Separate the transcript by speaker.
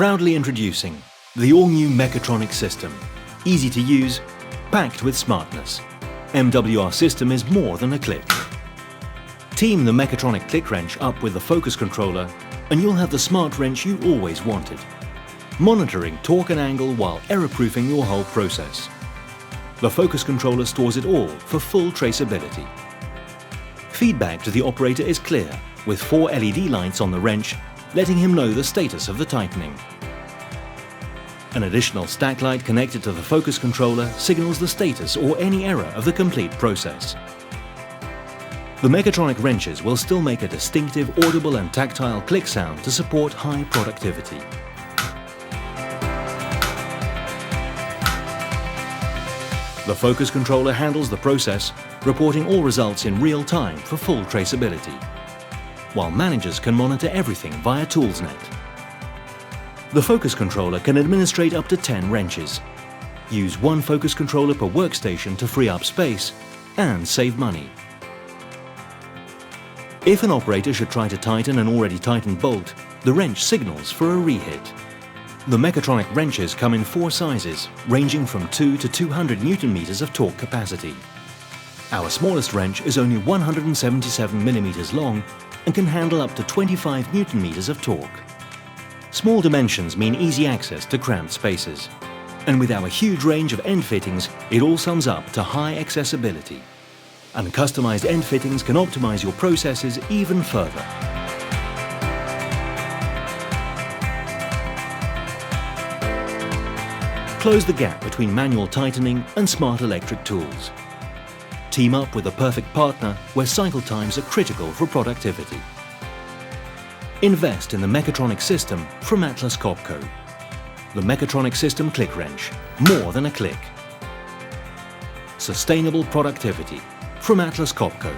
Speaker 1: Proudly introducing the all-new Mechatronic system. Easy to use, packed with smartness. MWR system is more than a click. Team the Mechatronic click wrench up with the focus controller and you'll have the smart wrench you always wanted. Monitoring torque and angle while error-proofing your whole process. The focus controller stores it all for full traceability. Feedback to the operator is clear, with 4 LED lights on the wrench, letting him know the status of the tightening. An additional stack light connected to the focus controller signals the status or any error of the complete process. The Mechatronic wrenches will still make a distinctive audible and tactile click sound to support high productivity. The focus controller handles the process, reporting all results in real time for full traceability, while managers can monitor everything via ToolsNet. The focus controller can administrate up to 10 wrenches, use one focus controller per workstation to free up space and save money. If an operator should try to tighten an already tightened bolt, the wrench signals for a rehit. The Mechatronic wrenches come in 4 sizes, ranging from 2 to 200 Newton-meters of torque capacity. Our smallest wrench is only 177 millimeters long and can handle up to 25 Newton-meters of torque. Small dimensions mean easy access to cramped spaces. And with our huge range of end fittings, it all sums up to high accessibility. And customized end fittings can optimize your processes even further. Close the gap between manual tightening and smart electric tools. Team up with a perfect partner where cycle times are critical for productivity. Invest in the Mechatronic system from Atlas Copco. The Mechatronic system click wrench, more than a click. Sustainable productivity from Atlas Copco.